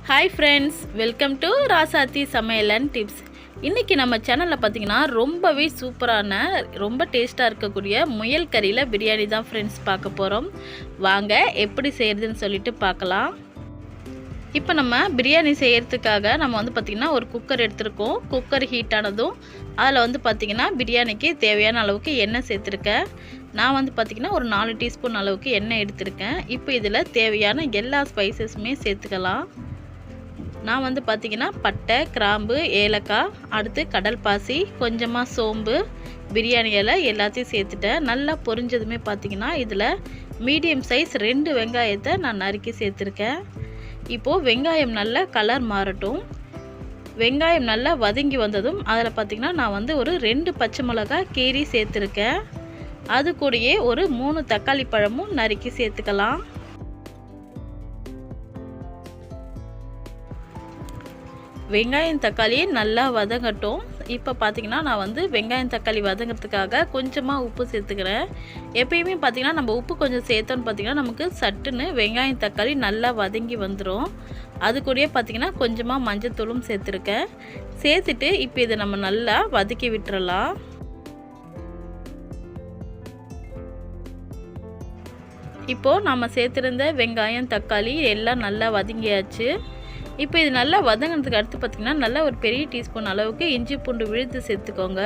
Hi friends, welcome to ராசாத்தி சமையல் and tips. இன்றைக்கி நம்ம சேனலில் பார்த்திங்கன்னா ரொம்பவே சூப்பரான ரொம்ப டேஸ்ட்டாக இருக்கக்கூடிய முயல் கறியில் பிரியாணி தான் ஃப்ரெண்ட்ஸ் பார்க்க போகிறோம். வாங்க எப்படி செய்கிறதுன்னு சொல்லிட்டு பார்க்கலாம். இப்போ நம்ம பிரியாணி செய்கிறதுக்காக நம்ம பார்த்திங்கன்னா ஒரு குக்கர் எடுத்துருக்கோம். குக்கர் ஹீட் ஆனதும் அதில் பார்த்திங்கன்னா பிரியாணிக்கு தேவையான அளவுக்கு எண்ணெய் சேர்த்துருக்கேன். நான் பார்த்திங்கன்னா ஒரு 4 டீஸ்பூன் அளவுக்கு எண்ணெய் எடுத்திருக்கேன். இப்போ இதில் தேவையான எல்லா ஸ்பைசஸுமே சேர்த்துக்கலாம். நான் பார்த்திங்கன்னா பட்டை, கிராம்பு, ஏலக்காய், அடுத்து கடல் பாசி, கொஞ்சமாக சோம்பு, பிரியாணி இலை எல்லாத்தையும் சேர்த்துட்டேன். நல்லா பொரிஞ்சதுமே பார்த்திங்கன்னா இதில் மீடியம் சைஸ் 2 வெங்காயத்தை நான் நறுக்கி சேர்த்துருக்கேன். இப்போது வெங்காயம் நல்லா கலர் மாறட்டும். வெங்காயம் நல்லா வதங்கி வந்ததும் அதில் பார்த்திங்கன்னா நான் ஒரு 2 பச்சை மிளகாய் கீரி சேர்த்துருக்கேன். அது கூடயே ஒரு 3 தக்காளி பழமும் நறுக்கி சேர்த்துக்கலாம். வெங்காயம் தக்காளி நல்லா வதங்கட்டும். இப்போ பார்த்திங்கன்னா நான் வெங்காயம் தக்காளி வதங்கிறதுக்காக கொஞ்சமாக உப்பு சேர்த்துக்கிறேன். எப்பயுமே பார்த்திங்கன்னா நம்ம உப்பு கொஞ்சம் சேர்த்தோன்னு பார்த்திங்கன்னா நமக்கு சட்டுன்னு வெங்காயம் தக்காளி நல்லா வதங்கி வந்துடும். அது கூடயே பார்த்திங்கன்னா கொஞ்சமாக மஞ்சத்தூளும் சேர்த்துருக்கேன். சேர்த்துட்டு இப்போ இதை நம்ம நல்லா வதக்கி விட்டுறலாம். இப்போது நம்ம சேர்த்துருந்த வெங்காயம் தக்காளி எல்லாம் நல்லா வதங்கியாச்சு. இப்போ இது நல்லா வதங்கினதுக்கு அடுத்து பார்த்திங்கன்னா நல்லா ஒரு பெரிய டீஸ்பூன் அளவுக்கு இஞ்சி பூண்டு விழுது சேர்த்துக்கோங்க.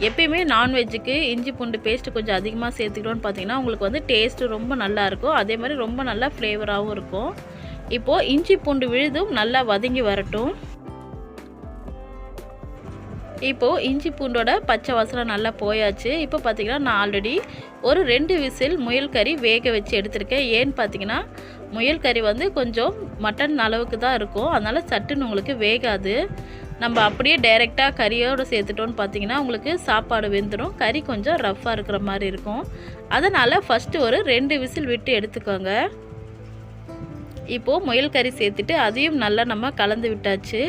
எப்பயுமே நான்வெஜ்ஜுக்கு இஞ்சி பூண்டு பேஸ்ட்டு கொஞ்சம் அதிகமாக சேர்த்துக்கிட்டோன்னு பார்த்திங்கன்னா உங்களுக்கு டேஸ்ட்டு ரொம்ப நல்லாயிருக்கும். அதே மாதிரி ரொம்ப நல்லா ஃப்ளேவராகவும் இருக்கும். இப்போது இஞ்சி பூண்டு விழுதும் நல்லா வதங்கி வரட்டும். இப்போது இஞ்சி பூண்டோட பச்சை வாசனை நல்லா போயாச்சு. இப்போ பார்த்திங்கன்னா நான் ஆல்ரெடி ஒரு 2 விசில் முயல் கறி வேக வச்சு எடுத்திருக்கேன். ஏன்னு பார்த்திங்கன்னா முயல் கறி கொஞ்சம் மட்டன் அளவுக்கு தான் இருக்கும். அதனால் சட்டுன்னு உங்களுக்கு வேகாது. நம்ம அப்படியே டைரெக்டாக கறியோடு சேர்த்துட்டோன்னு பார்த்திங்கன்னா உங்களுக்கு சாப்பாடு வெந்துடும். கறி கொஞ்சம் ரஃப்பாக இருக்கிற மாதிரி இருக்கும். அதனால் ஃபஸ்ட்டு ஒரு 2 விசில் விட்டு எடுத்துக்கோங்க. இப்போது முயல் கறி சேர்த்துட்டு அதையும் நல்லா நம்ம கலந்து விட்டாச்சு.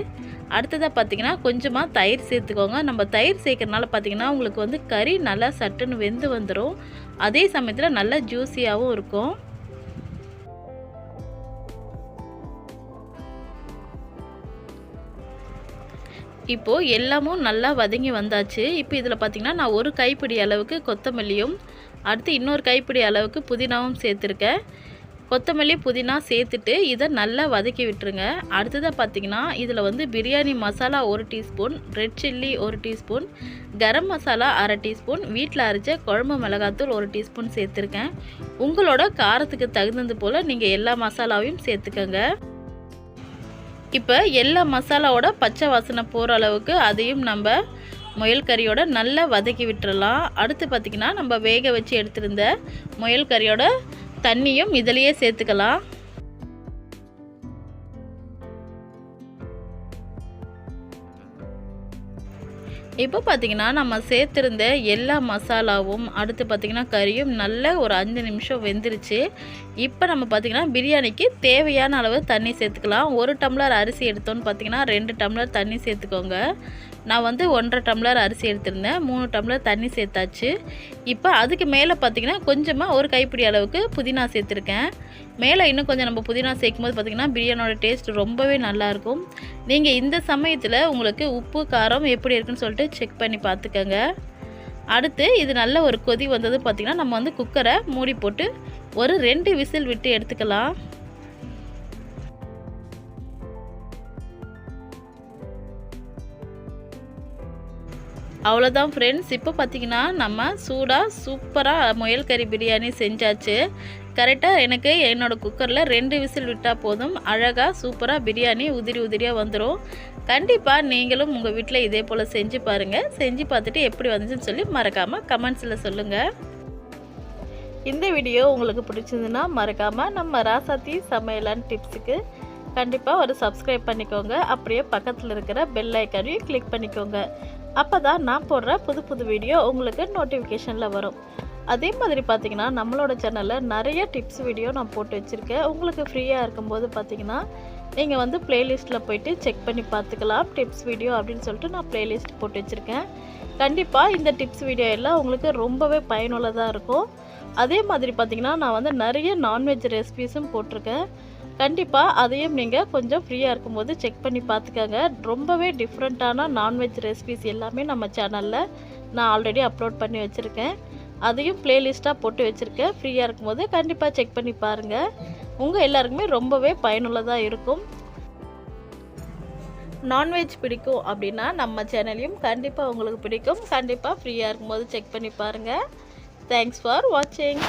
அடுத்ததாக பார்த்திங்கன்னா கொஞ்சமாக தயிர் சேர்த்துக்கோங்க. நம்ம தயிர் சேர்க்கறனால பார்த்திங்கன்னா உங்களுக்கு கறி நல்லா சட்டுன்னு வெந்து வந்துடும். அதே சமயத்தில் நல்லா ஜூஸியாகவும் இருக்கும். இப்போது எல்லாமும் நல்லா வதங்கி வந்தாச்சு. இப்போ இதில் பார்த்திங்கன்னா நான் ஒரு கைப்பிடி அளவுக்கு கொத்தமல்லியும் அடுத்து இன்னொரு கைப்பிடி அளவுக்கு புதினாவும் சேர்த்துருக்கேன். கொத்தமல்லி புதினா சேர்த்துட்டு இதை நல்லா வதக்கி விட்டுருங்க. அடுத்ததாக பார்த்திங்கன்னா இதில் biryani masala 1 teaspoon, red chilli 1 teaspoon, garam masala 1/2 teaspoon, வீட்டில் அரைச்ச குழம்பு மிளகாத்தூள் 1 டீஸ்பூன் சேர்த்துருக்கேன். உங்களோட காரத்துக்கு தகுந்தது போல் நீங்கள் எல்லா மசாலாவையும் சேர்த்துக்கோங்க. இப்போ எல்லா மசாலாவோட பச்சை வாசனை போகிற அளவுக்கு அதையும் நம்ம முயல் கறியோட நல்லா வதக்கி விட்டுறலாம். அடுத்து பார்த்திங்கன்னா நம்ம வேக வச்சு எடுத்திருந்த முயல் கறியோட தண்ணியும் இதிலேயே சேர்த்துக்கலாம். இப்போ பார்த்திங்கன்னா நம்ம சேர்த்துருந்த எல்லா மசாலாவும் அடுத்து பார்த்திங்கன்னா கறியும் நல்ல ஒரு 5 நிமிஷம் வெந்துருச்சு. இப்போ நம்ம பார்த்திங்கன்னா பிரியாணிக்கு தேவையான அளவு தண்ணி சேர்த்துக்கலாம். 1 டம்ளர் அரிசி எடுத்தோன்னு பார்த்திங்கன்னா 2 டம்ளர் தண்ணி சேர்த்துக்கோங்க. நான் 1.5 டம்ளர் அரிசி எடுத்திருந்தேன். 3 டம்ளர் தண்ணி சேர்த்தாச்சு. இப்போ அதுக்கு மேலே பார்த்திங்கன்னா கொஞ்சமாக ஒரு கைப்பிடி அளவுக்கு புதினா சேர்த்துருக்கேன். மேலே இன்னும் கொஞ்சம் நம்ம புதினா சேர்க்கும்போது பார்த்திங்கன்னா பிரியாணியோட டேஸ்ட் ரொம்பவே நல்லாயிருக்கும். நீங்கள் இந்த சமயத்தில் உங்களுக்கு உப்பு காரம் எப்படி இருக்குன்னு சொல்லிட்டு செக் பண்ணி பார்த்துக்கோங்க. அடுத்து இது நல்ல ஒரு கொதி வந்தது பார்த்திங்கன்னா நம்ம குக்கரை மூடி போட்டு ஒரு 2 விசில் விட்டு எடுத்துக்கலாம். அவ்வளோதான் ஃப்ரெண்ட்ஸ். இப்போ பார்த்திங்கன்னா நம்ம சூடாக சூப்பராக முயல் கறி பிரியாணி செஞ்சாச்சு. கரெக்டாக எனக்கு என்னோடய குக்கரில் 2 விசில் விட்டால் போதும். அழகாக சூப்பராக பிரியாணி உதிரி உதிரியாக வந்துடும். கண்டிப்பாக நீங்களும் உங்கள் வீட்டில் இதே போல் செஞ்சு பாருங்கள். செஞ்சு பார்த்துட்டு எப்படி வந்துச்சுன்னு சொல்லி மறக்காமல் கமெண்ட்ஸில் சொல்லுங்கள். இந்த வீடியோ உங்களுக்கு பிடிச்சிருந்துன்னா மறக்காமல் நம்ம ராசாத்தி சமையல் அண்ட் டிப்ஸுக்கு கண்டிப்பாக ஒரு சப்ஸ்கிரைப் பண்ணிக்கோங்க. அப்படியே பக்கத்தில் இருக்கிற பெல் ஐக்கானையும் கிளிக் பண்ணிக்கோங்க. அப்போ தான் நான் போடுற புது வீடியோ உங்களுக்கு நோட்டிஃபிகேஷனில் வரும். அதே மாதிரி பார்த்திங்கன்னா நம்மளோட சேனலில் நிறைய டிப்ஸ் வீடியோ நான் போட்டு வச்சுருக்கேன். உங்களுக்கு ஃப்ரீயாக இருக்கும்போது பார்த்திங்கன்னா நீங்கள் ப்ளேலிஸ்ட்டில் போய்ட்டு செக் பண்ணி பார்த்துக்கலாம். டிப்ஸ் வீடியோ அப்படின்னு சொல்லிட்டு நான் ப்ளேலிஸ்ட் போட்டு வச்சுருக்கேன். கண்டிப்பாக இந்த டிப்ஸ் வீடியோ எல்லாம் உங்களுக்கு ரொம்பவே பயனுள்ளதாக இருக்கும். அதே மாதிரி பார்த்திங்கன்னா நான் நிறைய நான்வெஜ் ரெசிபீஸும் போட்டிருக்கேன். கண்டிப்பாக அதையும் நீங்கள் கொஞ்சம் ஃப்ரீயாக இருக்கும்போது செக் பண்ணி பார்த்துக்கோங்க. ரொம்பவே டிஃப்ரெண்ட்டான நான்வெஜ் ரெசிபிஸ் எல்லாமே நம்ம சேனலில் நான் ஆல்ரெடி அப்லோட் பண்ணி வச்சுருக்கேன். அதையும் ப்ளேலிஸ்ட்டாக போட்டு வச்சுருக்கேன். ஃப்ரீயாக இருக்கும்போது கண்டிப்பாக செக் பண்ணி பாருங்கள். உங்கள் எல்லாருக்குமே ரொம்பவே பயனுள்ளதாக இருக்கும். நான்வெஜ் பிடிக்கும் அப்படின்னா நம்ம சேனலையும் கண்டிப்பாக உங்களுக்கு பிடிக்கும். கண்டிப்பாக ஃப்ரீயாக இருக்கும்போது செக் பண்ணி பாருங்கள். தேங்க்ஸ் ஃபார் வாட்சிங்.